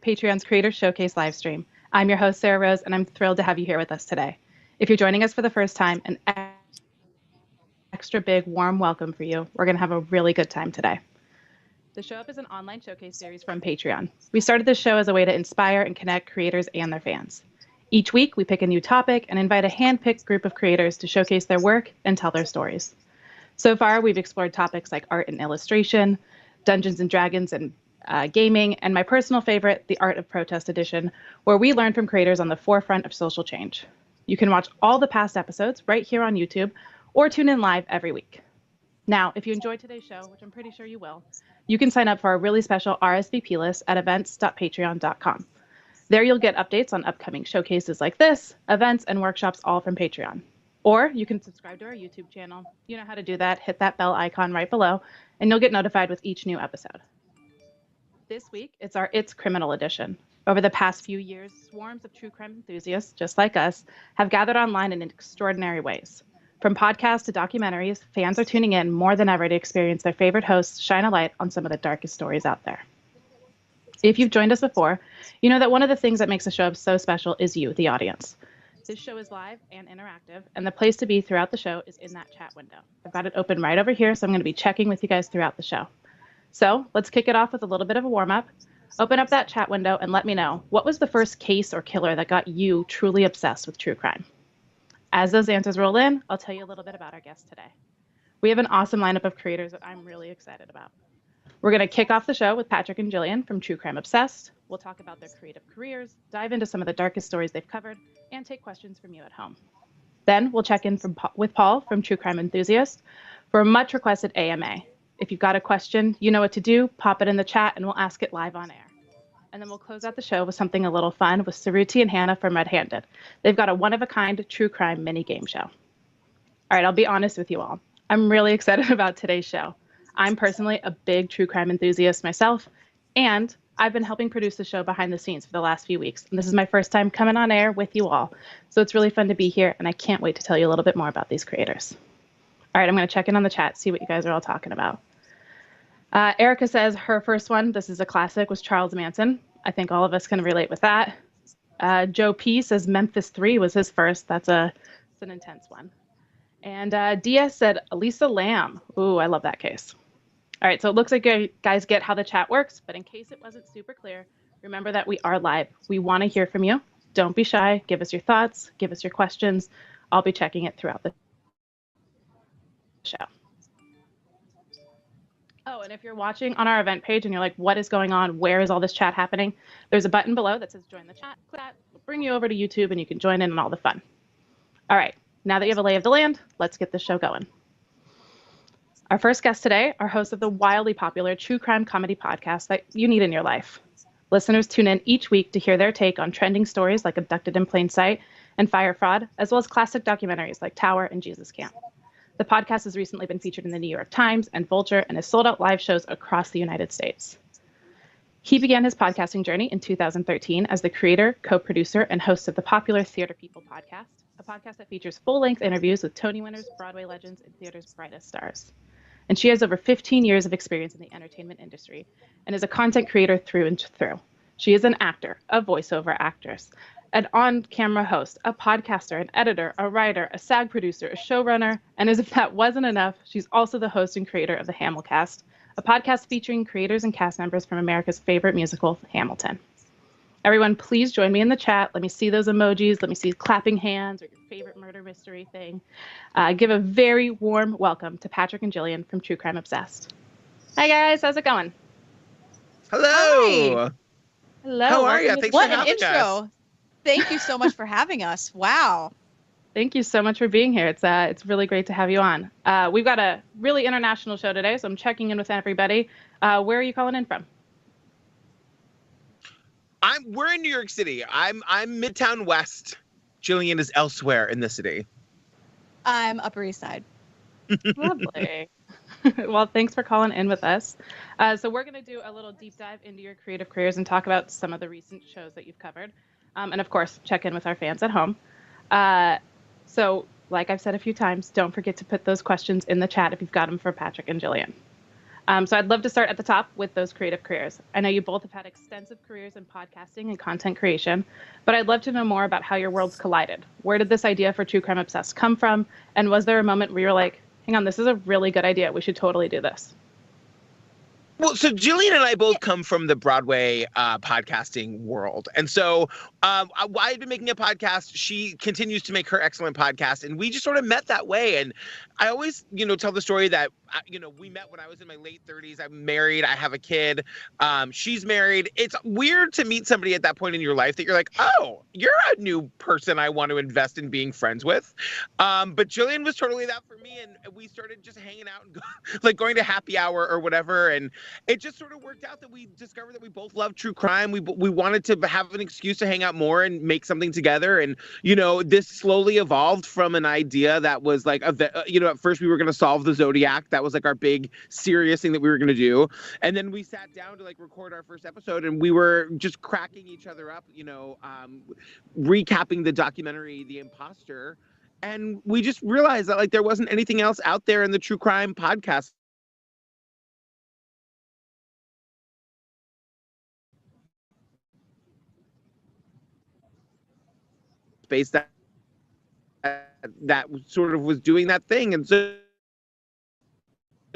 Patreon's Creator Showcase livestream. I'm your host, Sarah Rose, and I'm thrilled to have you here with us today. If you're joining us for the first time, an extra big warm welcome for you. We're going to have a really good time today. The Show Up is an online showcase series from Patreon. We started this show as a way to inspire and connect creators and their fans. Each week, we pick a new topic and invite a hand-picked group of creators to showcase their work and tell their stories. So far, we've explored topics like art and illustration, Dungeons and Dragons and gaming, and my personal favorite, the Art of Protest Edition, where we learn from creators on the forefront of social change. You can watch all the past episodes right here on YouTube or tune in live every week. Now, if you enjoyed today's show, which I'm pretty sure you will, you can sign up for our really special RSVP list at events.patreon.com. There you'll get updates on upcoming showcases like this, events, and workshops all from Patreon. Or you can subscribe to our YouTube channel. You know how to do that. Hit that bell icon right below, and you'll get notified with each new episode. This week, it's our It's Criminal edition. Over the past few years, swarms of true crime enthusiasts, just like us, have gathered online in extraordinary ways. From podcasts to documentaries, fans are tuning in more than ever to experience their favorite hosts shine a light on some of the darkest stories out there. If you've joined us before, you know that one of the things that makes the show up so special is you, the audience. This show is live and interactive, and the place to be throughout the show is in that chat window. I've got it open right over here, so I'm going to be checking with you guys throughout the show. So let's kick it off with a little bit of a warm-up. Open up that chat window and let me know, what was the first case or killer that got you truly obsessed with true crime? As those answers roll in, I'll tell you a little bit about our guest today. We have an awesome lineup of creators that I'm really excited about. We're going to kick off the show with Patrick and Jillian from True Crime Obsessed. We'll talk about their creative careers, dive into some of the darkest stories they've covered, and take questions from you at home. Then we'll check in with Paul from True Crime Enthusiast for a much requested AMA. If you've got a question, you know what to do, pop it in the chat and we'll ask it live on air. And then we'll close out the show with something a little fun with Saruti and Hannah from Red Handed. They've got a one-of-a-kind true crime mini game show. All right, I'll be honest with you all. I'm really excited about today's show. I'm personally a big true crime enthusiast myself, and I've been helping produce the show behind the scenes for the last few weeks. And this is my first time coming on air with you all. So it's really fun to be here, and I can't wait to tell you a little bit more about these creators. All right, I'm going to check in on the chat, see what you guys are all talking about. Erica says her first one, this is a classic, was Charles Manson. I think all of us can relate with that. Joe P says Memphis 3 was his first. It's an intense one. And Diaz said Elisa Lam. Ooh, I love that case. All right, so it looks like you guys get how the chat works, but in case it wasn't super clear, remember that we are live. We want to hear from you. Don't be shy. Give us your thoughts. Give us your questions. I'll be checking it throughout the show. Oh, and if you're watching on our event page and you're like, what is going on? Where is all this chat happening? There's a button below that says join the chat. Click that. We'll bring you over to YouTube and you can join in on all the fun. All right, now that you have a lay of the land, let's get this show going. Our first guest today are hosts of the wildly popular true crime comedy podcast that you need in your life. Listeners tune in each week to hear their take on trending stories like Abducted in Plain Sight and Fire Fraud, as well as classic documentaries like Tower and Jesus Camp. The podcast has recently been featured in the New York Times and Vulture and has sold out live shows across the United States. He began his podcasting journey in 2013 as the creator, co-producer, and host of the popular Theater People podcast, a podcast that features full-length interviews with Tony winners, Broadway legends, and theater's brightest stars. And she has over 15 years of experience in the entertainment industry and is a content creator through and through. She is an actor, a voiceover actress, an on-camera host, a podcaster, an editor, a writer, a SAG producer, a showrunner, and as if that wasn't enough, she's also the host and creator of the Hamilcast, a podcast featuring creators and cast members from America's favorite musical, Hamilton. Everyone, please join me in the chat. Let me see those emojis. Let me see clapping hands or your favorite murder mystery thing. Give a very warm welcome to Patrick and Jillian from True Crime Obsessed. Hi, guys. How's it going? Hello. Hi. Hello. How are you? Thanks What for an having intro. us. Thank you so much for having us. Wow. Thank you so much for being here. It's really great to have you on. We've got a really international show today, so I'm checking in with everybody. Where are you calling in from? We're in New York City. I'm Midtown West. Jillian is elsewhere in the city. I'm Upper East Side. Lovely. Well, thanks for calling in with us. So we're going to do a little deep dive into your creative careers and talk about some of the recent shows that you've covered. And of course, check in with our fans at home. So like I've said a few times, don't forget to put those questions in the chat if you've got them for Patrick and Jillian. So I'd love to start at the top with those creative careers. I know you both have had extensive careers in podcasting and content creation, but I'd love to know more about how your worlds collided. Where did this idea for True Crime Obsessed come from? And was there a moment where you were like, hang on, this is a really good idea. We should totally do this? Well, so Jillian and I both come from the Broadway podcasting world. And so I had been making a podcast. She continues to make her excellent podcast. And we just sort of met that way. And I always, tell the story that, we met when I was in my late 30s. I'm married. I have a kid. She's married. It's weird to meet somebody at that point in your life that you're like, oh, you're a new person I want to invest in being friends with. But Jillian was totally that for me. And we started just hanging out and going to happy hour or whatever. And it just sort of worked out that we discovered that we both love true crime. We wanted to have an excuse to hang out more and make something together. And, this slowly evolved from an idea that was like, at first we were going to solve the Zodiac. That was like our big serious thing that we were going to do. And then we sat down to record our first episode, and we were just cracking each other up, recapping the documentary, The Imposter. And we just realized that there wasn't anything else out there in the true crime podcast space that sort of was doing that thing. And so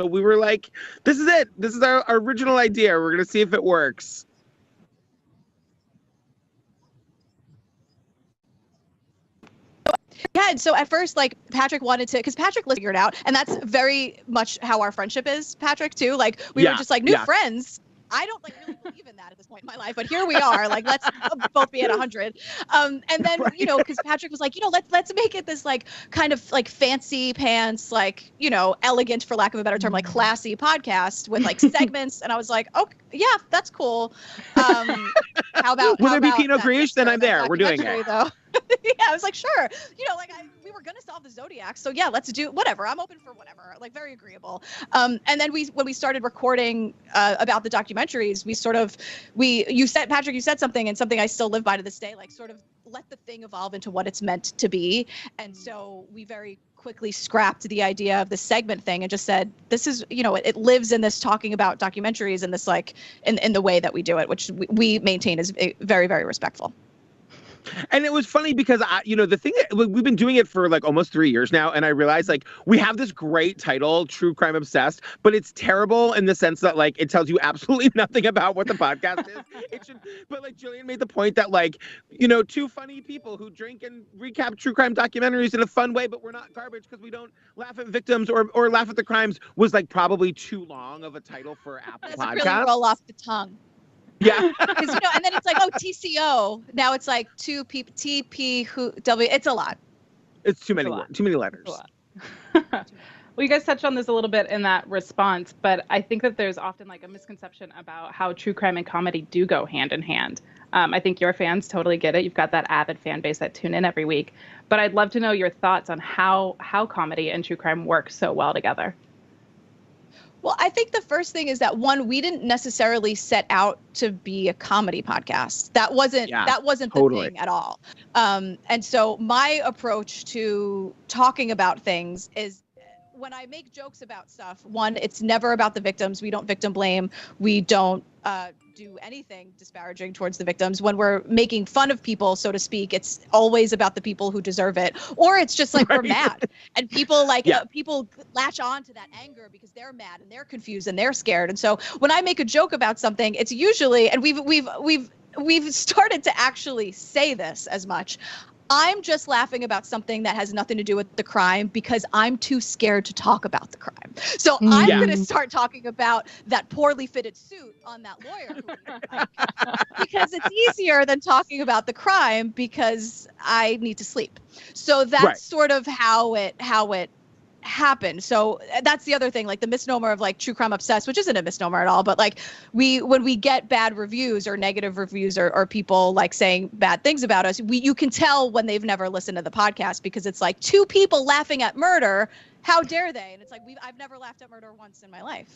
we were like, this is it. This is our original idea. We're going to see if it works. Yeah, and so at first, Patrick wanted to, because Patrick figured it out, and that's very much how our friendship is, Patrick, too. We were just new friends. I don't really believe in that at this point in my life, but here we are. Let's both be at 100. And then, right. Because Patrick was like, let's make it this kind of fancy pants, elegant, for lack of a better term, classy podcast with segments. And I was like, oh yeah, that's cool. How about will there be Pinot Grigio? Then I'm there. We're doing it. Though. Yeah, I was like, sure. We were gonna solve the Zodiac, so yeah, let's do whatever. I'm open for whatever. Very agreeable. And then when we started recording about the documentaries, Patrick, you said something, and something I still live by to this day. Sort of let the thing evolve into what it's meant to be. And so we very quickly scrapped the idea of the segment thing and just said, this is, it lives in this talking about documentaries and this in the way that we do it, which we maintain is very, very respectful. And it was funny because the thing that we've been doing it for almost 3 years now, and I realized we have this great title, True Crime Obsessed, but it's terrible in the sense that it tells you absolutely nothing about what the podcast is. But Jillian made the point that two funny people who drink and recap true crime documentaries in a fun way, but we're not garbage because we don't laugh at victims or laugh at the crimes was probably too long of a title for Apple Podcasts. Really roll off the tongue. Yeah. Because and then it's TCO. Now it's two people, TP, who W. It's a lot. It's too many letters. Well, you guys touched on this a little bit in that response, but I think that there's often a misconception about how true crime and comedy do go hand in hand. I think your fans totally get it. You've got that avid fan base that tune in every week. But I'd love to know your thoughts on how comedy and true crime work so well together. Well, I think the first thing is that, one, we didn't necessarily set out to be a comedy podcast. That wasn't the thing at all. And so my approach to talking about things is, when I make jokes about stuff, one, it's never about the victims. We don't victim blame. We don't do anything disparaging towards the victims. When we're making fun of people, so to speak, it's always about the people who deserve it. Or it's just we're mad, and people people latch on to that anger because they're mad and they're confused and they're scared. And so when I make a joke about something, it's usually, and we've started to actually say this as much, I'm just laughing about something that has nothing to do with the crime because I'm too scared to talk about the crime. So I'm going to start talking about that poorly fitted suit on that lawyer because it's easier than talking about the crime because I need to sleep. So that's sort of how it happened. So that's the other thing, the misnomer of True Crime Obsessed, which isn't a misnomer at all, but when we get bad reviews or negative reviews or people saying bad things about us, you can tell when they've never listened to the podcast because it's two people laughing at murder. how dare they? And it's like, I've never laughed at murder once in my life.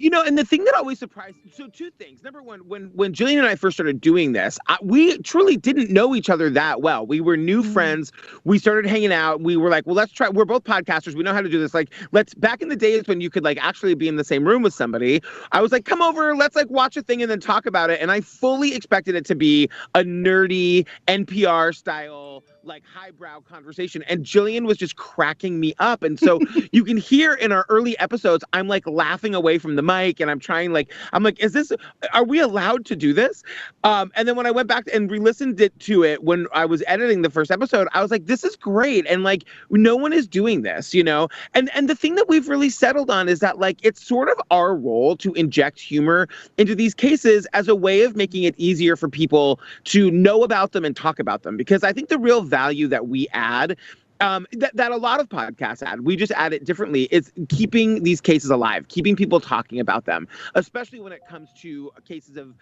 And the thing that always surprised, so two things. Number one, when Jillian and I first started doing this, we truly didn't know each other that well. We were new friends. We started hanging out. We were like, well, let's try. We're both podcasters. We know how to do this. Like, back in the days when you could like actually be in the same room with somebody, I was like, come over, let's like watch a thing and then talk about it. And I fully expected it to be a nerdy NPR style, like highbrow conversation. And Jillian was just cracking me up. And so you can hear in our early episodes, I'm like laughing away from the mic and I'm like, are we allowed to do this? And then when I went back and re-listened to it when I was editing the first episode, I was like, this is great. And like, no one is doing this, And the thing that we've really settled on is that like, it's sort of our role to inject humor into these cases as a way of making it easier for people to know about them and talk about them. Because I think the real value that we add, that a lot of podcasts add, we just add it differently, is keeping these cases alive, keeping people talking about them, especially when it comes to cases of,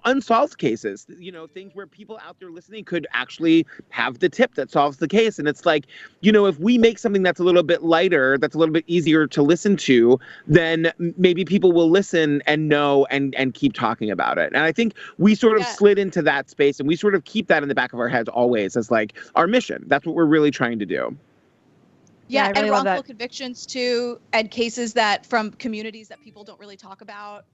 unsolved cases, things where people out there listening could actually have the tip that solves the case. And it's like, if we make something that's a little bit lighter, that's a little bit easier to listen to, then maybe people will listen and know and keep talking about it. And I think we sort of slid into that space, and we sort of keep that in the back of our heads always as like our mission. That's what we're really trying to do. Yeah, really, and wrongful convictions too, and cases that from communities that people don't really talk about.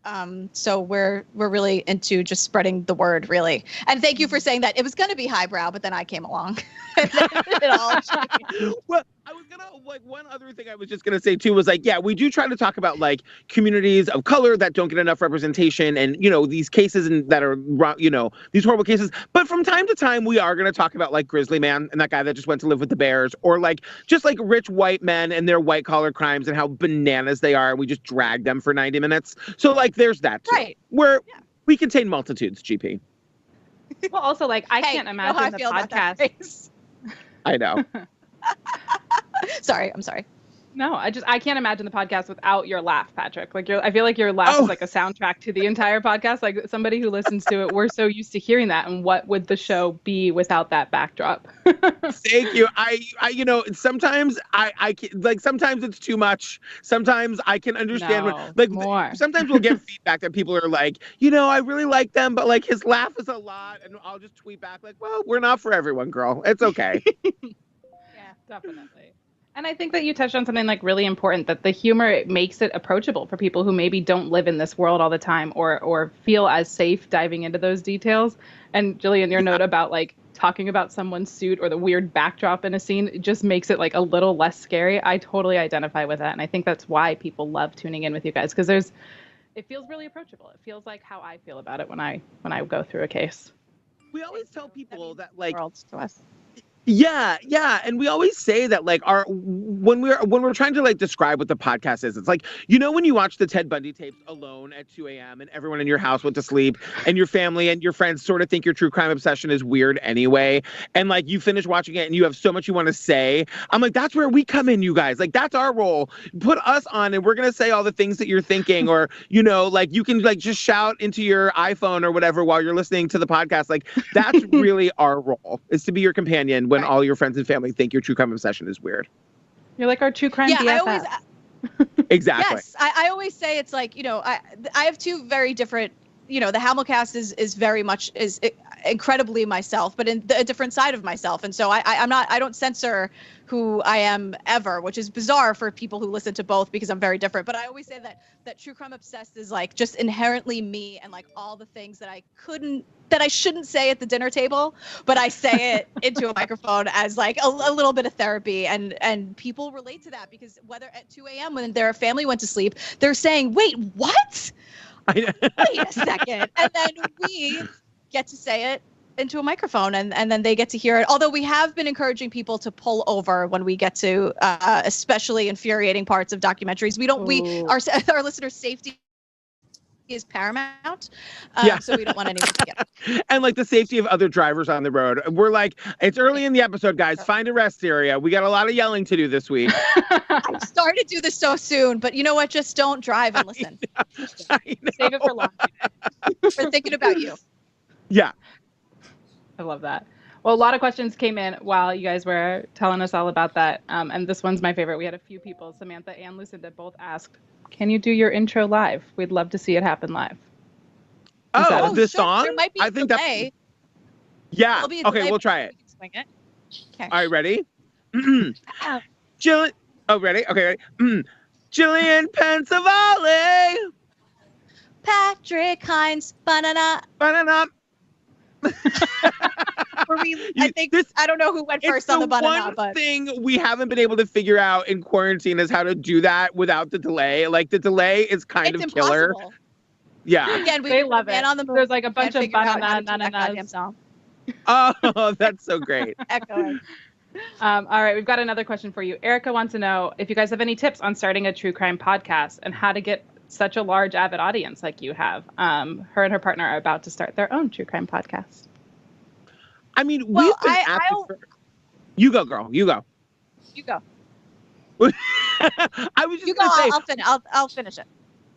So we're really into just spreading the word, really. And thank you for saying that. It was going to be highbrow, but then I came along. It all changed. Well, I was gonna one other thing I was just gonna say too was like, yeah, we do try to talk about like communities of color that don't get enough representation, and these cases that are these horrible cases. But from time to time, we are gonna talk about like Grizzly Man and that guy that just went to live with the Bears, or like just like rich white men and their white collar crimes and how bananas they are. We just drag them for 90 minutes. So like, there's that too, right? Where we contain multitudes. GP. Well, also like I can't imagine the podcast. I know. Sorry, I'm sorry. No, I can't imagine the podcast without your laugh, Patrick. Like I feel like your laugh is like a soundtrack to the entire podcast. Like somebody who listens to it, we're so used to hearing that. And what would the show be without that backdrop? Thank you. I sometimes I like sometimes it's too much. Sometimes I can understand more. Sometimes we'll get feedback that people are like, I really like them, but like his laugh is a lot, and I'll just tweet back like, well, we're not for everyone, girl. It's okay. Yeah, definitely. And I think that you touched on something like really important, that the humor makes it approachable for people who maybe don't live in this world all the time or feel as safe diving into those details. And Jillian, your note about like talking about someone's suit or the weird backdrop in a scene, it just makes it like a little less scary. I totally identify with that. And I think that's why people love tuning in with you guys, because it feels really approachable. It feels like how I feel about it when I go through a case. We always tell people that like worlds to us. Yeah, and we always say that like when we're trying to like describe what the podcast is, it's like, when you watch the Ted Bundy tapes alone at 2 a.m. and everyone in your house went to sleep and your family and your friends sort of think your true crime obsession is weird anyway, and like you finish watching it and you have so much you want to say. I'm like, that's where we come in, you guys. Like that's our role. Put us on and we're gonna say all the things that you're thinking, or like you can like just shout into your iPhone or whatever while you're listening to the podcast. Like that's really our role, is to be your companion when all your friends and family think your true crime obsession is weird. You're like our true crime BFF. Exactly. Yes, I always say it's like, I have two very different, the Hamilcast is very much incredibly myself, but in a different side of myself. And so I don't censor who I am ever, which is bizarre for people who listen to both because I'm very different. But I always say that True Crime Obsessed is like just inherently me, and like all the things that I shouldn't say at the dinner table, but I say it into a microphone as like a little bit of therapy, and people relate to that because whether at 2 a.m. when their family went to sleep, they're saying, wait, what? Wait a second. And then we get to say it into a microphone, and then they get to hear it. Although we have been encouraging people to pull over when we get to especially infuriating parts of documentaries. Our listeners' safety is paramount. So we don't want anyone to get and like the safety of other drivers on the road. We're like, it's early in the episode, guys. Find a rest area. We got a lot of yelling to do this week. I'm sorry to do this so soon, but you know what? Just don't drive and listen. I know. Save it for laundry. We're thinking about you. Yeah. I love that. Well, a lot of questions came in while you guys were telling us all about that. And this one's my favorite. We had a few people, Samantha and Lucinda, both asked, can you do your intro live? We'd love to see it happen live. This song? There might be a delay. Yeah. Okay, we'll try it. Swing it. Okay. All right, ready? Jillian. Oh, ready? Okay, ready? Jillian Pensavalle. Patrick Hines. Banana. Banana. I don't know who went first on the banana, but one thing we haven't been able to figure out in quarantine is how to do that without the delay. Like the delay is kind of killer. Yeah. Again, they love it. On the move. There's like a bunch of bananas. Oh, that's so great. Echoing. All right, we've got another question for you. Erica wants to know if you guys have any tips on starting a true crime podcast and how to get such a large avid audience like you have. Her and her partner are about to start their own true crime podcast. I mean, we've been at this for... You go, girl. You go. You go. I was just gonna say... I'll finish it.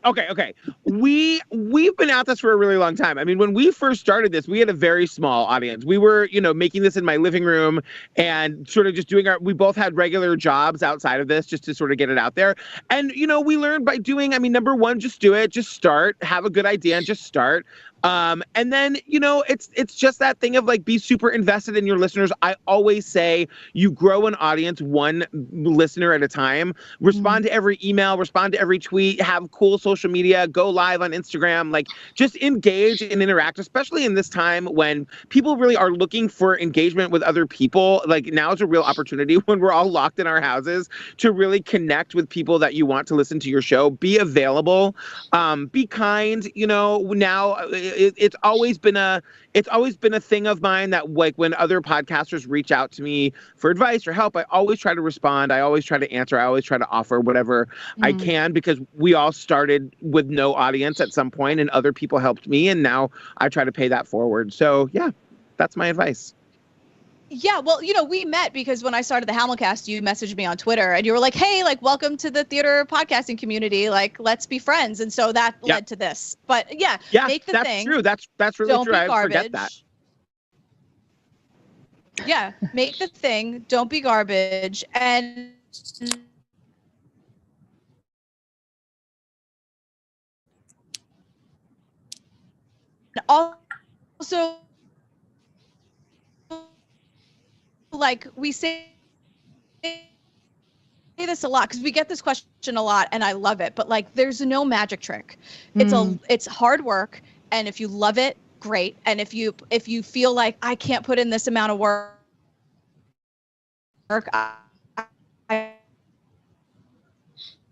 Okay. We've been at this for a really long time. I mean, when we first started this, we had a very small audience. We were, making this in my living room and sort of just doing we both had regular jobs outside of this just to sort of get it out there. And, we learned by doing, number one, just do it, just start, have a good idea and just start. And then, it's just that thing of like, be super invested in your listeners. I always say you grow an audience one listener at a time, respond to every email, respond to every tweet, have cool social media, go live on Instagram, like just engage and interact, especially in this time when people really are looking for engagement with other people. Like now is a real opportunity when we're all locked in our houses to really connect with people that you want to listen to your show, be available, be kind, now it's always been a thing of mine that like when other podcasters reach out to me for advice or help, I always try to respond. I always try to answer. I always try to offer whatever I can because we all started with no audience at some point and other people helped me. And now I try to pay that forward. So yeah, that's my advice. Yeah, well, we met because when I started the Hamilcast, you messaged me on Twitter and you were like, hey, like, welcome to the theater podcasting community. Like, let's be friends. And so that led to this. But yeah, make the that's thing. True. That's really don't true. Be I garbage. forget that. Yeah, make the thing. Don't be garbage. And also, like we say this a lot because we get this question a lot and I love it, but like there's no magic trick. It's hard work, and if you love it, great. And if you feel like I can't put in this amount of work, I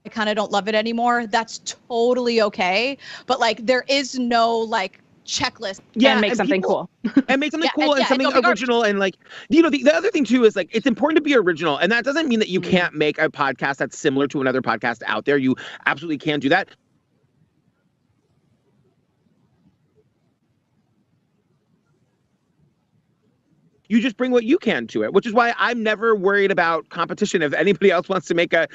kind of don't love it anymore, that's totally okay. But like there is no like checklist. And make something cool. And make something cool and something original. And like, the other thing too is like, it's important to be original. And that doesn't mean that you can't make a podcast that's similar to another podcast out there. You absolutely can do that. You just bring what you can to it, which is why I'm never worried about competition. If anybody else wants to make a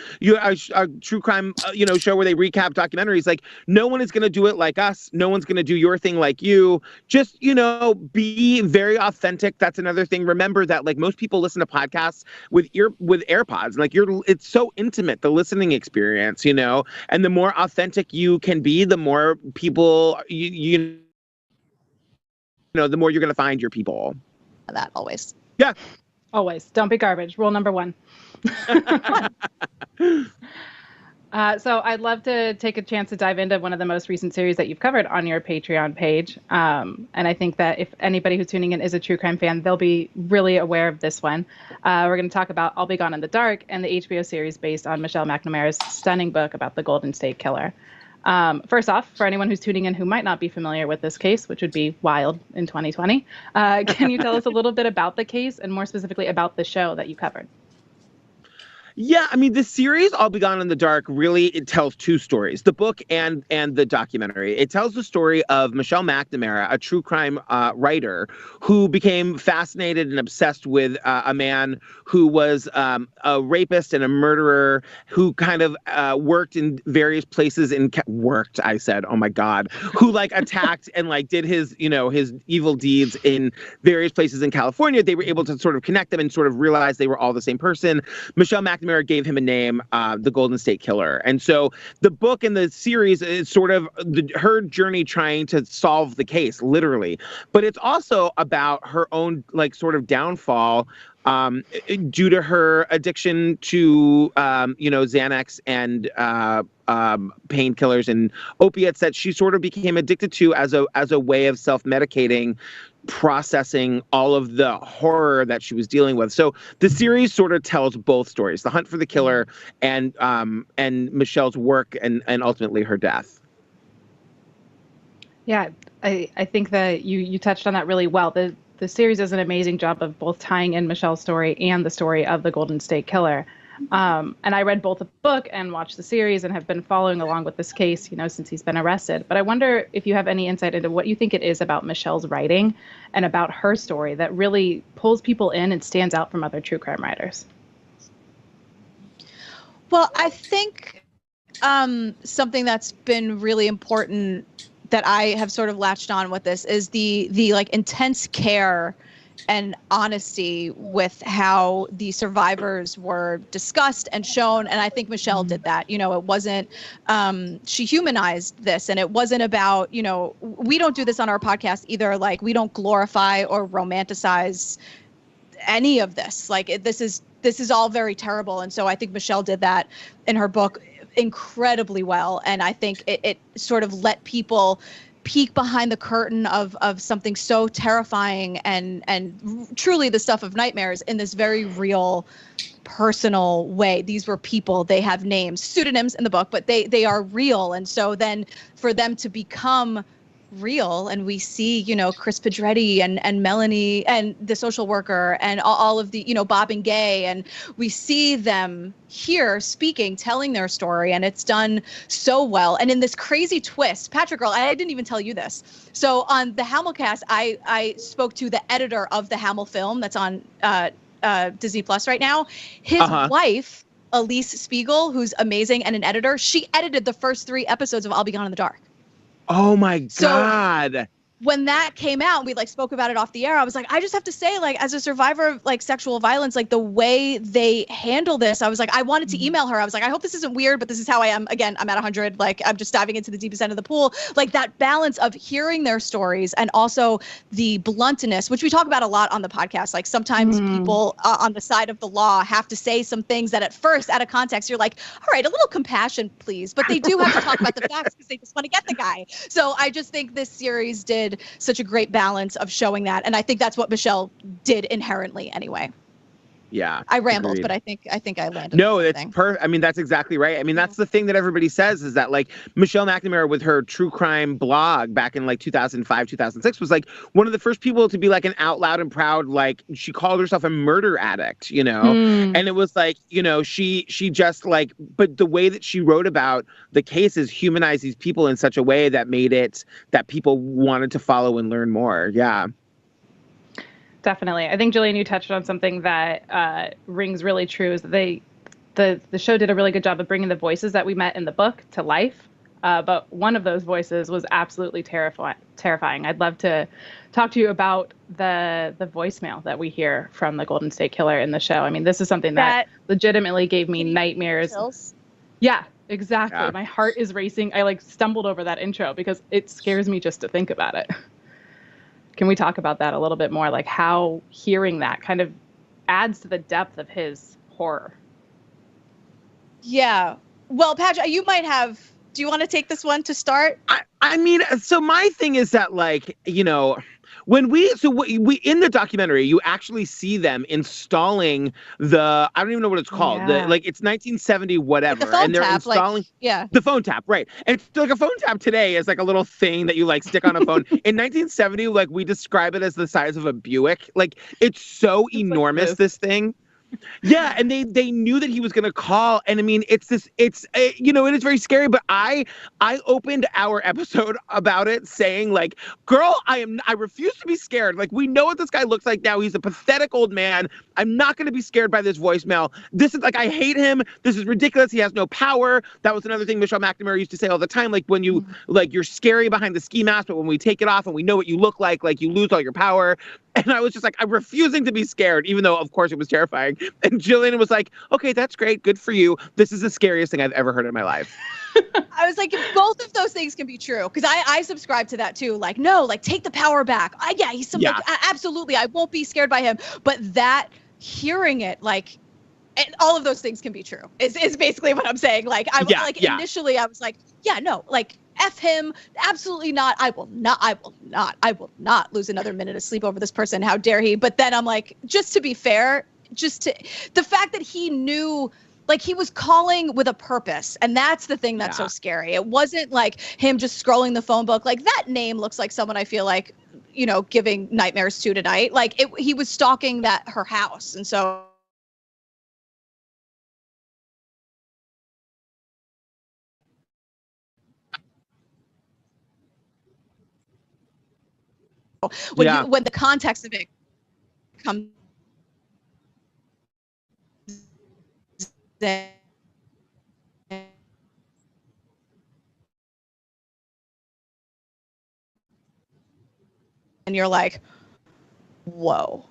true crime, show where they recap documentaries, like no one is going to do it like us. No one's going to do your thing like you. Just, be very authentic. That's another thing. Remember that like most people listen to podcasts with AirPods. Like it's so intimate, the listening experience, and the more authentic you can be, the more people, the more you're going to find your people. That always. Yeah. Always. Don't be garbage. Rule number 1. So I'd love to take a chance to dive into one of the most recent series that you've covered on your Patreon page. And I think that if anybody who's tuning in is a true crime fan, they'll be really aware of this one. We're going to talk about I'll Be Gone in the Dark and the HBO series based on Michelle McNamara's stunning book about the Golden State Killer. First off, for anyone who's tuning in who might not be familiar with this case, which would be wild in 2020, can you tell us a little bit about the case and more specifically about the show that you covered? Yeah, I mean, the series All Be Gone in the Dark really, it tells two stories, the book and the documentary. It tells the story of Michelle McNamara, a true crime writer who became fascinated and obsessed with a man who was a rapist and a murderer who kind of worked in various places worked, I said, oh my God, who like attacked and like did his, his evil deeds in various places in California. They were able to sort of connect them and sort of realize they were all the same person. Michelle McNamara gave him a name, the Golden State Killer. And so the book and the series is sort of her journey trying to solve the case, literally. But it's also about her own, like, sort of downfall due to her addiction to, Xanax and painkillers and opiates that she sort of became addicted to as a way of self-medicating, processing all of the horror that she was dealing with. So the series sort of tells both stories: the hunt for the killer and Michelle's work and ultimately her death. Yeah, I think that you touched on that really well. The series does an amazing job of both tying in Michelle's story and the story of the Golden State Killer. And I read both the book and watched the series and have been following along with this case, since he's been arrested. But I wonder if you have any insight into what you think it is about Michelle's writing and about her story that really pulls people in and stands out from other true crime writers. Well, I think something that's been really important that I have sort of latched on with this is the like intense care and honesty with how the survivors were discussed and shown. And I think Michelle did that. It wasn't, she humanized this, and it wasn't about, we don't do this on our podcast either. Like, we don't glorify or romanticize any of this. Like, this is all very terrible. And so I think Michelle did that in her book incredibly well. And I think it sort of let people peek behind the curtain of something so terrifying and truly the stuff of nightmares in this very real, personal way. These were people. They have names, pseudonyms in the book, but they are real. And so then for them to become real, and we see, Chris Pedretti and Melanie and the social worker and all of the, Bob and Gay, and we see them here speaking, telling their story, and it's done so well. And in this crazy twist, Patrick Earl, I didn't even tell you this. So on the Hamilcast, I spoke to the editor of the Hamill film that's on Disney Plus right now. His wife, Elise Spiegel, who's amazing and an editor, she edited the first 3 episodes of I'll Be Gone in the Dark. Oh my God. So when that came out, we spoke about it off the air. I was like, I just have to say, as a survivor of sexual violence, the way they handle this, I was like, I wanted to email her. I was like, I hope this isn't weird, but this is how I am. Again, I'm at 100. I'm just diving into the deepest end of the pool. That balance of hearing their stories and also the bluntness, which we talk about a lot on the podcast. Sometimes people on the side of the law have to say some things that at first, out of context, you're like, all right, a little compassion, please. But they do have to talk about the facts because they just want to get the guy. So I just think this series did such a great balance of showing that, and I think that's what Michelle did inherently anyway. Yeah, I rambled, but I think I landed. No, it's perfect. I mean, that's exactly right. I mean, that's the thing that everybody says is that Michelle McNamara with her true crime blog back in 2005, 2006 was one of the first people to be an out loud and proud. She called herself a murder addict, and it was she just but the way that she wrote about the cases humanized these people in such a way that made it that people wanted to follow and learn more. Yeah. Definitely. I think, Jillian, you touched on something that rings really true, is that the show did a really good job of bringing the voices that we met in the book to life. But one of those voices was absolutely terrifying. I'd love to talk to you about the voicemail that we hear from the Golden State Killer in the show. I mean, this is something that legitimately gave me nightmares. Chills. Yeah, exactly. Yeah. My heart is racing. I stumbled over that intro because it scares me just to think about it. Can we talk about that a little bit more? How hearing that kind of adds to the depth of his horror. Yeah. Well, Patrick, you might have, do you want to take this one to start? I mean, so my thing is that when we in the documentary, you actually see them installing I don't even know what it's called. Yeah. It's 1970 whatever, the phone and they're tap, installing the phone tap, right? And it's a phone tap today is a little thing that you stick on a phone. In 1970, we describe it as the size of a Buick. It's so enormous, this thing. Yeah, and they knew that he was going to call, and I mean, it is very scary. But I opened our episode about it saying like, "Girl, I refuse to be scared. Like, we know what this guy looks like now. He's a pathetic old man. I'm not going to be scared by this voicemail. This is like, I hate him. This is ridiculous. He has no power." That was another thing Michelle McNamara used to say all the time. Like, when you like, you're scary behind the ski mask, but when we take it off and we know what you look like you lose all your power. And I was just like, I'm refusing to be scared, even though, of course, it was terrifying. And Jillian was like, okay, that's great. Good for you. This is the scariest thing I've ever heard in my life. I was like, both of those things can be true. Because I subscribe to that, too. Like, no, like, take the power back. He's something. Like, absolutely. I won't be scared by him. But hearing it, like, and all of those things can be true. Is basically what I'm saying. Like, initially I was like, yeah, no, like, F him. Absolutely not. I will not lose another minute of sleep over this person. How dare he? But then I'm like, just to be fair, the fact that he knew, like, he was calling with a purpose. And that's the thing that's so scary. It wasn't like him just scrolling the phone book. Like, that name looks like someone I feel like, giving nightmares to tonight. Like, he was stalking her house. And so when the context of it comes in, and you're like, whoa.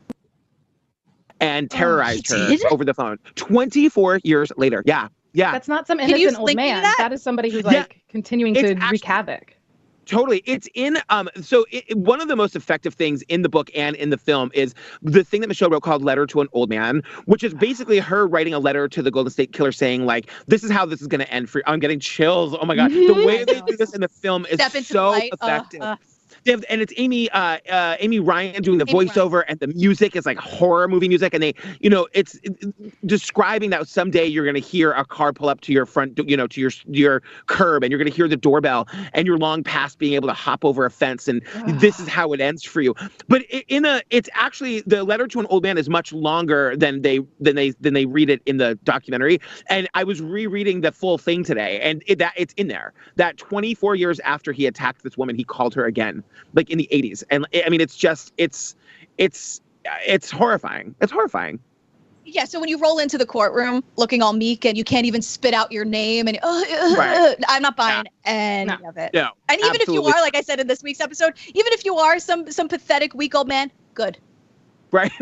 And terrorized her over the phone 24 years later. Yeah. That's not some innocent old man. That is somebody who's like continuing to wreak havoc. Totally. It's in one of the most effective things in the book and in the film is the thing that Michelle wrote called Letter to an Old Man, which is basically her writing a letter to the Golden State Killer saying, like, this is how this is going to end for you. I'm getting chills. Oh my God. The way they do this in the film is so effective. And it's Amy Ryan doing the voiceover, and the music is like horror movie music. And it's describing that someday you're going to hear a car pull up to your front, to your curb, and you're going to hear the doorbell, and you're long past being able to hop over a fence. And this is how it ends for you. But it's actually, the Letter to an Old Man is much longer than they read it in the documentary. And I was rereading the full thing today, and it's in there that 24 years after he attacked this woman, he called her again. Like in the 80s. And I mean, it's horrifying. It's horrifying. Yeah. So when you roll into the courtroom looking all meek and you can't even spit out your name and I'm not buying any of it. No, and even if you are, like I said in this week's episode, even if you are some pathetic weak old man, good. Right.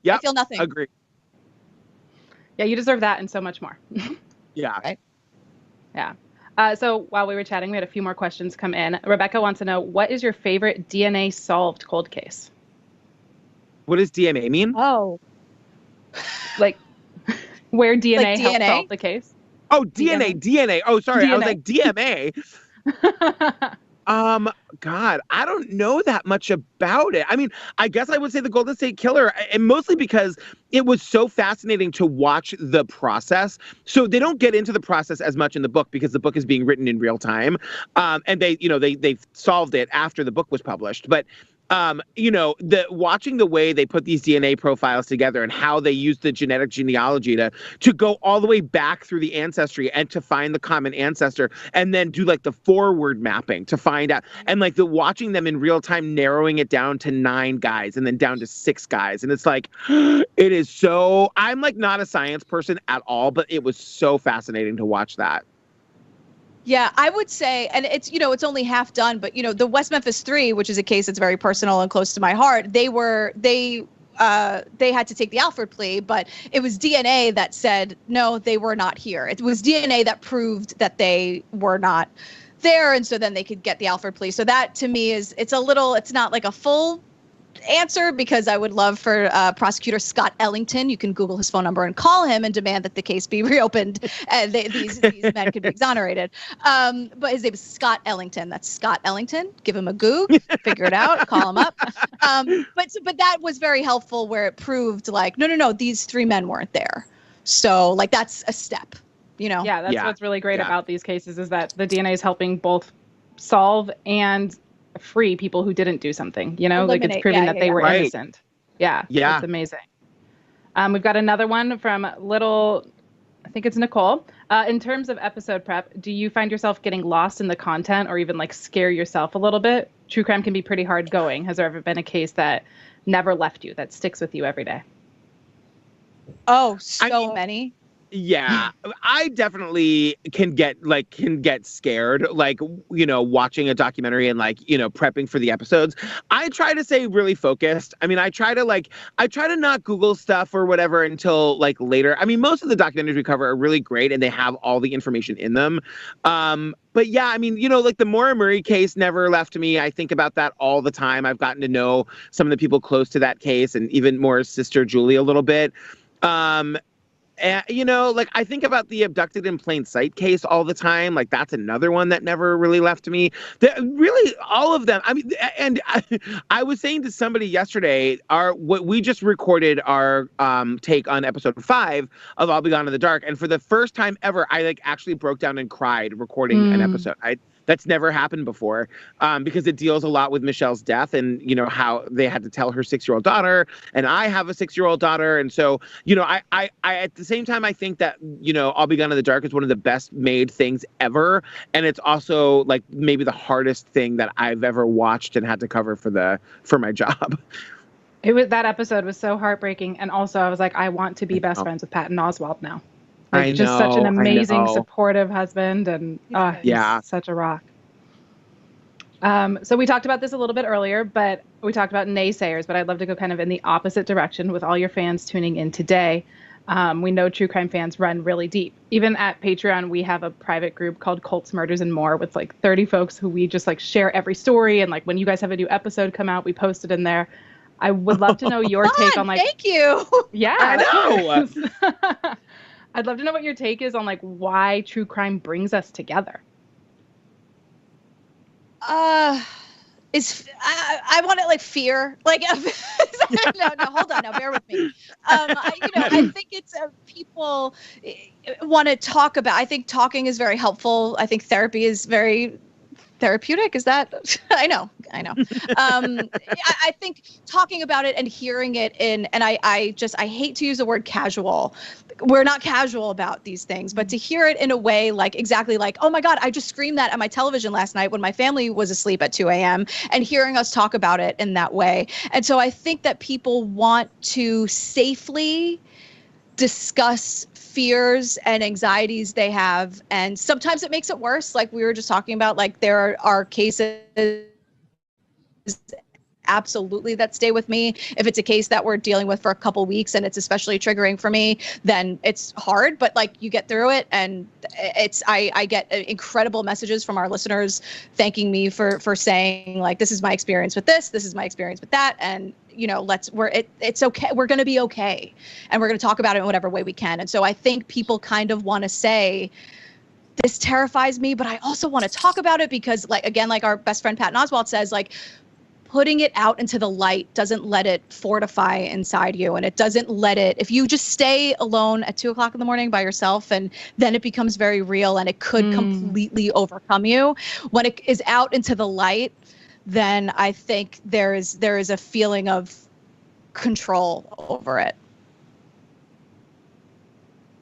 Yeah. I feel nothing. Agree. Yeah. You deserve that and so much more. Yeah. Right. Yeah. So while we were chatting, we had a few more questions come in. Rebecca wants to know, what is your favorite DNA solved cold case? What does DNA mean? Oh. Like, where DNA helped solve the case? Oh, DNA. Oh, sorry. I was like, DMA. God, I don't know that much about it. I mean, I guess I would say the Golden State Killer, and mostly because it was so fascinating to watch the process. So they don't get into the process as much in the book because the book is being written in real time. And they solved it after the book was published. But watching the way they put these DNA profiles together and how they use the genetic genealogy to go all the way back through the ancestry and to find the common ancestor, and then do like the forward mapping to find out, and like watching them in real time, narrowing it down to 9 guys and then down to 6 guys. And it's like, it is so, I'm like not a science person at all, but it was so fascinating to watch that. Yeah, I would say, and it's, it's only half done, but, the West Memphis 3, which is a case that's very personal and close to my heart, they had to take the Alford plea, but it was DNA that said, no, they were not here. It was DNA that proved that they were not there. And so then they could get the Alford plea. So that to me it's not like a full answer, because I would love for prosecutor Scott Ellington, you can Google his phone number and call him and demand that the case be reopened and these men could be exonerated. But his name is Scott Ellington. That's Scott Ellington. Give him a Goog, figure it out, call him up. But that was very helpful, where it proved like, no, these 3 men weren't there. So like, that's a step, Yeah, that's what's really great about these cases, is that the DNA is helping both solve and free people who didn't do something, like it's proving that they were innocent. Yeah. It's amazing. We've got another one from I think it's Nicole. In terms of episode prep, do you find yourself getting lost in the content or even like scare yourself a little bit? True crime can be pretty hard going. Has there ever been a case that never left you, that sticks with you every day? Oh, many. Yeah, I definitely can get scared, like, you know, watching a documentary and like, you know, prepping for the episodes. I try to stay really focused. I mean, I try to not Google stuff or whatever until like later. I mean, most of the documentaries we cover are really great and they have all the information in them. But yeah, I mean, you know, like the Maura Murray case never left me. I think about that all the time. I've gotten to know some of the people close to that case and even Maura's sister, Julie, a little bit. And, you know, like I think about the Abducted in Plain Sight case all the time. Like that's another one that never really left me. Really, all of them. I mean, and I was saying to somebody yesterday, we just recorded our take on episode 5 of I'll Be Gone in the Dark, and for the first time ever, I like actually broke down and cried recording an episode. That's never happened before, because it deals a lot with Michelle's death and, you know, how they had to tell her 6-year-old daughter, and I have a 6-year-old daughter. And so, you know, I at the same time, I think that, you know, I'll Be Gone in the Dark is one of the best made things ever. And it's also like maybe the hardest thing that I've ever watched and had to cover for my job. That episode was so heartbreaking. And also I was like, I want to be best friends with Patton Oswalt now. Like, just such an amazing, supportive husband, and he's such a rock. So we talked about this a little bit earlier, but we talked about naysayers, but I'd love to go kind of in the opposite direction with all your fans tuning in today. We know true crime fans run really deep. Even at Patreon, we have a private group called Cults, Murders, and More with like 30 folks who we just like share every story. And like when you guys have a new episode come out, we post it in there. I would love to know your take on like... Thank you. Yeah. I know. I'd love to know what your take is on like why true crime brings us together. I want it like fear, like no, hold on, now bear with me. I think it's people want to talk about. I think talking is very helpful. I think therapy is very therapeutic. Is that? I know. I think talking about it and hearing it and I hate to use the word casual. We're not casual about these things, but to hear it in a way like exactly like, oh my God, I just screamed that at my television last night when my family was asleep at 2 a.m. and hearing us talk about it in that way. And so I think that people want to safely discuss fears and anxieties they have. And sometimes it makes it worse. Like we were just talking about, like there are cases absolutely that stay with me. If it's a case that we're dealing with for a couple weeks and it's especially triggering for me, then it's hard, but like you get through it. And I get incredible messages from our listeners thanking me for saying like, this is my experience with this is my experience with that. And you know, it's okay. We're going to be okay. And we're going to talk about it in whatever way we can. And so I think people kind of want to say, this terrifies me, but I also want to talk about it because like, again, like our best friend, Patton Oswalt says, like, putting it out into the light doesn't let it fortify inside you. And it doesn't let it, if you just stay alone at 2 o'clock in the morning by yourself, and then it becomes very real and it could completely overcome you. When it is out into the light, then I think there is a feeling of control over it.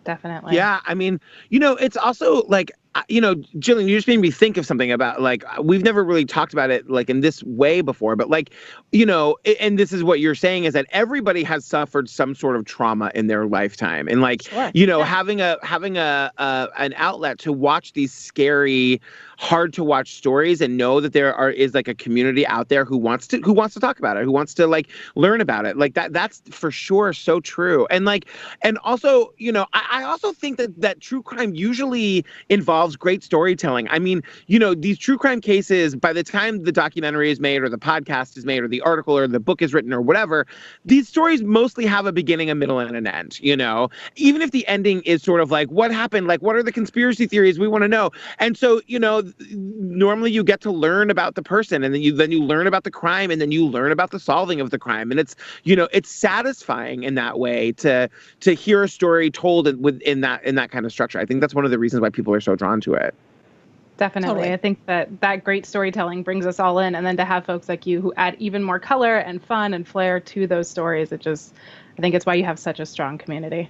Definitely. Yeah. I mean, you know, it's also like, you know, Jillian, you just made me think of something about like, we've never really talked about it like in this way before, but like, you know, and this is what you're saying is that everybody has suffered some sort of trauma in their lifetime. And like, you know, having an outlet to watch these scary, hard to watch stories and know that there is like a community out there who wants to talk about it, who wants to like learn about it. Like that's for sure so true. And like, and also, you know, I also think that true crime usually involves great storytelling. I mean, you know, these true crime cases, by the time the documentary is made or the podcast is made or the article or the book is written or whatever, these stories mostly have a beginning, a middle, and an end, you know, even if the ending is sort of like, what happened? Like, what are the conspiracy theories we want to know? And so, you know, normally you get to learn about the person, and then you learn about the crime, and then you learn about the solving of the crime. And it's, you know, it's satisfying in that way to hear a story told in that kind of structure. I think that's one of the reasons why people are so drawn to it. Definitely. Totally. I think that great storytelling brings us all in. And then to have folks like you who add even more color and fun and flair to those stories, I think it's why you have such a strong community.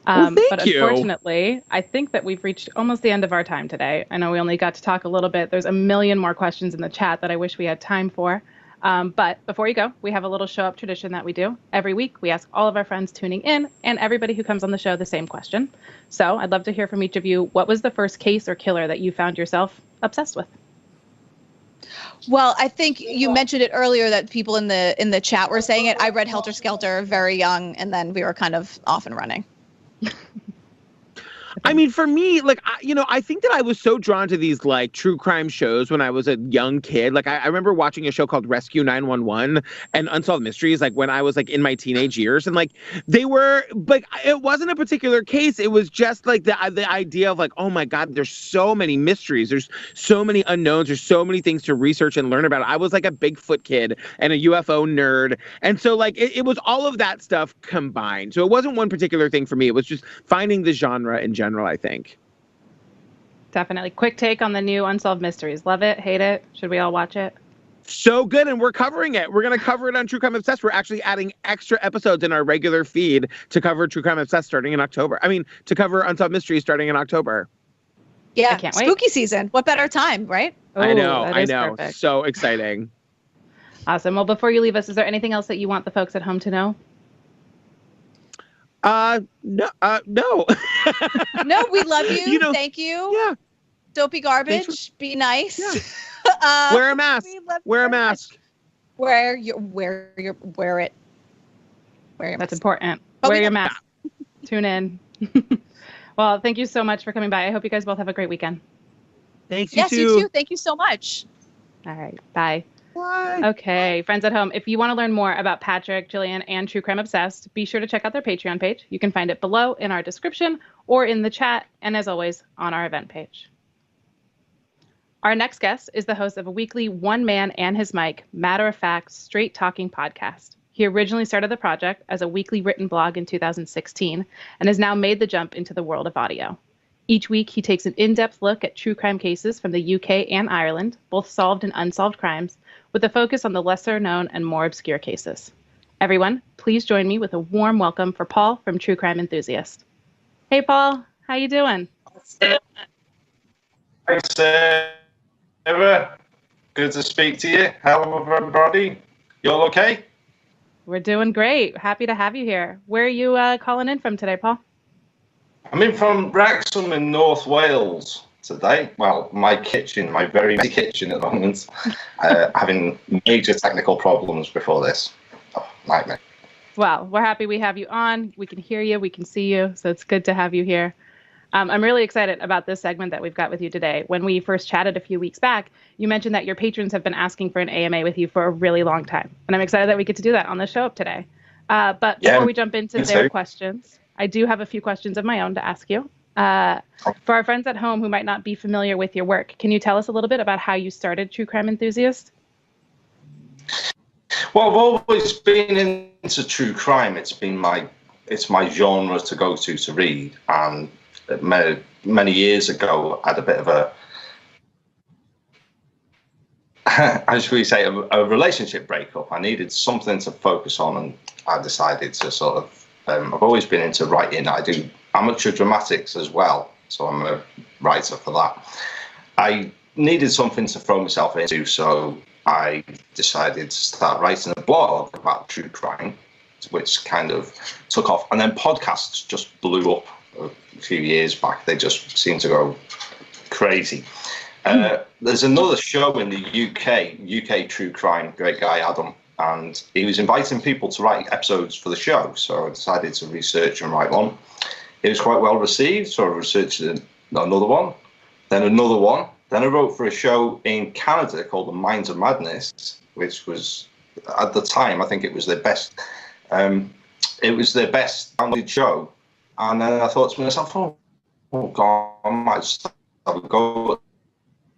But unfortunately, I think that we've reached almost the end of our time today. I know we only got to talk a little bit. There's a million more questions in the chat that I wish we had time for. But before you go, we have a little show up tradition that we do. Every week, we ask all of our friends tuning in and everybody who comes on the show the same question. So I'd love to hear from each of you. What was the first case or killer that you found yourself obsessed with? Well, I think you mentioned it earlier that people in the chat were saying it. I read Helter Skelter very young, and then we were kind of off and running. I mean, for me, like, I think that I was so drawn to these, like, true crime shows when I was a young kid. Like, I remember watching a show called Rescue 911 and Unsolved Mysteries, like, when I was, like, in my teenage years. And, like, they were, like, it wasn't a particular case. It was just, like, the idea of, like, oh, my God, there's so many mysteries. There's so many unknowns. There's so many things to research and learn about. I was, like, a Bigfoot kid and a UFO nerd. And so, like, it was all of that stuff combined. So it wasn't one particular thing for me. It was just finding the genre in general, I think. Definitely. Quick take on the new Unsolved Mysteries. Love it? Hate it? Should we all watch it? So good, and we're covering it. We're going to cover it on True Crime Obsessed. We're actually adding extra episodes in our regular feed to cover True Crime Obsessed starting in October. To cover Unsolved Mysteries starting in October. Yeah, I can't wait. Spooky season. What better time, right? Ooh, I know. Perfect. So exciting. Awesome. Well, before you leave us, is there anything else that you want the folks at home to know? No. No, we love you. Thank you. Yeah. Don't be garbage. Be nice. Yeah. Wear a mask. Wear a mask. Wear it. That's important. Wear your mask. Tune in. Well, thank you so much for coming by. I hope you guys both have a great weekend. Thanks. You too. Thank you so much. All right. Bye. Bye. Okay, friends at home, if you want to learn more about Patrick, Jillian, and True Crime Obsessed, be sure to check out their Patreon page. You can find it below in our description or in the chat, and as always, on our event page. Our next guest is the host of a weekly One Man and His Mic, matter-of-fact, straight-talking podcast. He originally started the project as a weekly written blog in 2016 and has now made the jump into the world of audio. Each week, he takes an in-depth look at true crime cases from the UK and Ireland, both solved and unsolved crimes, with a focus on the lesser-known and more obscure cases. Everyone, please join me with a warm welcome for Paul from True Crime Enthusiast. Hey, Paul. How you doing? Hi, Sarah. Good to speak to you. Hello, everybody. You all okay? We're doing great. Happy to have you here. Where are you calling in from today, Paul? I'm in from Wrexham in North Wales today. Well, my very messy kitchen at the moment, having major technical problems before this. Oh, nightmare. Well, we're happy we have you on. We can hear you. We can see you. So it's good to have you here. I'm really excited about this segment that we've got with you today. When we first chatted a few weeks back, you mentioned that your patrons have been asking for an AMA with you for a really long time. And I'm excited that we get to do that on the show up today. But before we jump into their questions, I do have a few questions of my own to ask you. For our friends at home who might not be familiar with your work, can you tell us a little bit about how you started True Crime Enthusiast? Well, I've always been into true crime. It's my genre to go to read. And many years ago, I had a bit of a relationship breakup. I needed something to focus on, and I decided to sort of. I've always been into writing. I do amateur dramatics as well, so I'm a writer for that. I needed something to throw myself into, so I decided to start writing a blog about true crime, which kind of took off. And then podcasts just blew up a few years back. They just seem to go crazy. There's another show in the UK True Crime, great guy Adam, and he was inviting people to write episodes for the show. So I decided to research and write one. It was quite well received, so I researched another one, then another one. Then I wrote for a show in Canada called The Minds of Madness, which was, at the time, I think it was their best. It was their best downloaded show. And then I thought to myself, oh God, I might just have a go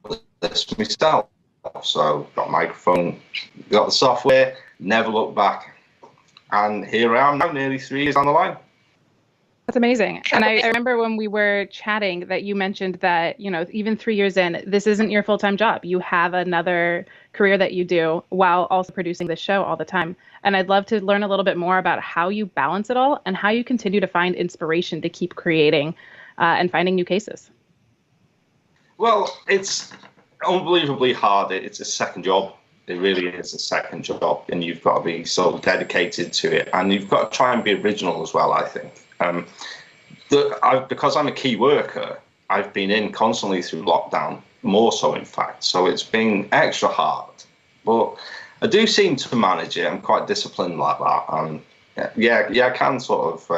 at this myself. So got a microphone, got the software, never looked back. And here I am now, nearly 3 years down the line. That's amazing. And I remember when we were chatting that you mentioned that, you know, even 3 years in, this isn't your full-time job. You have another career that you do while also producing this show all the time. And I'd love to learn a little bit more about how you balance it all and how you continue to find inspiration to keep creating and finding new cases. Well, it's unbelievably hard. It's a second job. It really is a second job, and you've got to be so dedicated to it, and you've got to try and be original as well, I think. Because I'm a key worker, I've been in constantly through lockdown, more so in fact, so it's been extra hard. But I do seem to manage it. I'm quite disciplined like that. I can sort of,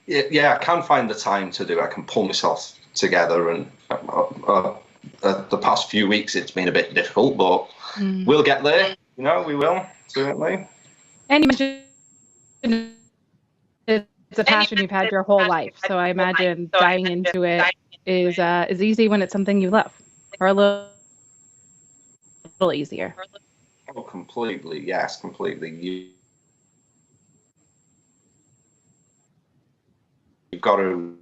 I can find the time to do it. I can pull myself together, and the past few weeks it's been a bit difficult, but we'll get there. You know, we will, certainly. And you mentioned it's a passion you've had your whole life, so I imagine diving into it is easy when it's something you love, or a little easier. Oh, completely. Yes, completely. You've got to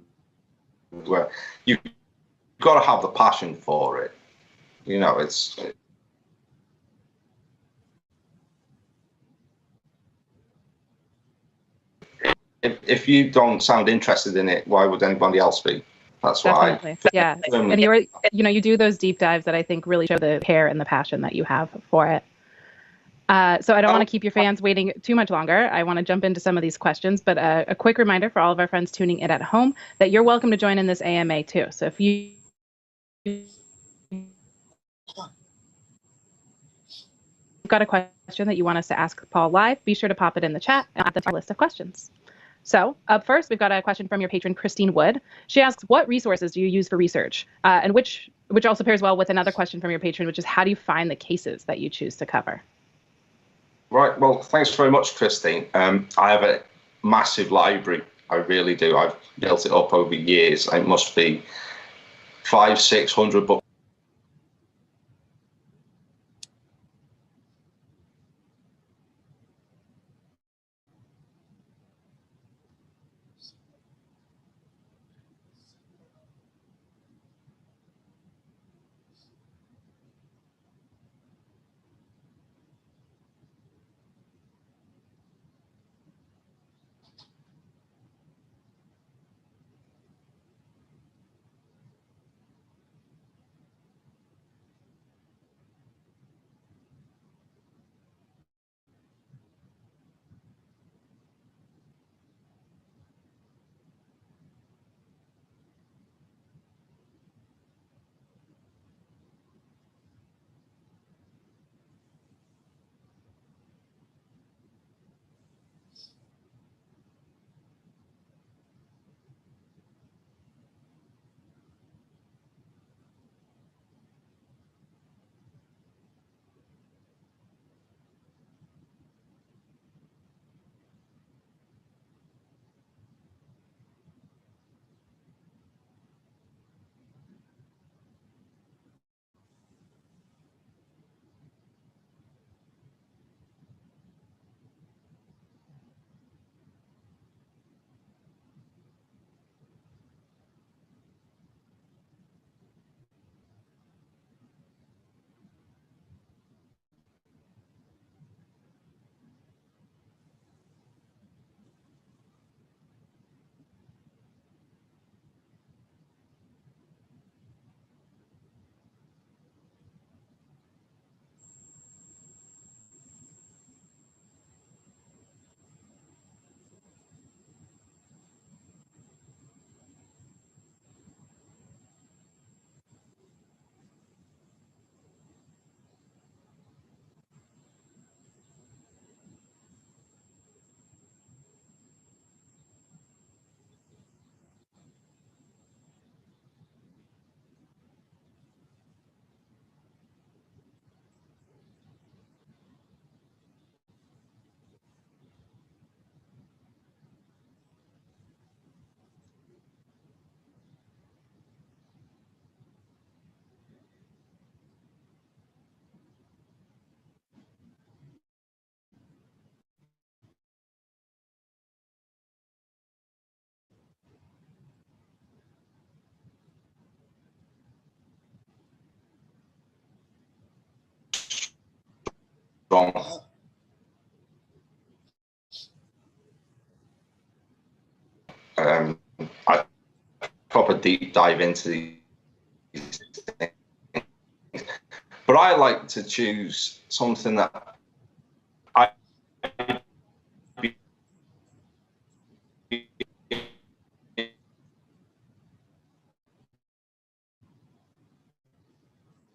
have the passion for it. You know, if you don't sound interested in it, why would anybody else be? That's why. Definitely. Yeah. And you do those deep dives that I think really show the care and the passion that you have for it. So I don't want to keep your fans waiting too much longer. I want to jump into some of these questions, but a quick reminder for all of our friends tuning in at home that you're welcome to join in this AMA too. So if you've got a question that you want us to ask Paul live, be sure to pop it in the chat and add them to our list of questions. So up first, we've got a question from your patron, Christine Wood. She asks, what resources do you use for research? And which also pairs well with another question from your patron, which is how do you find the cases that you choose to cover? Right. Well, thanks very much, Christine. I have a massive library. I really do. I've built it up over years. It must be 500-600 books. strong. I proper deep dive into these things, but I like to choose something that I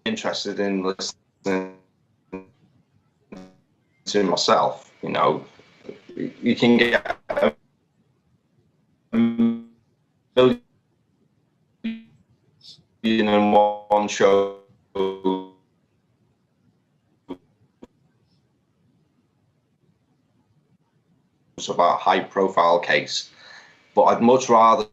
interested in listening to myself. You know, you can get a million in one show about a high profile case, but I'd much rather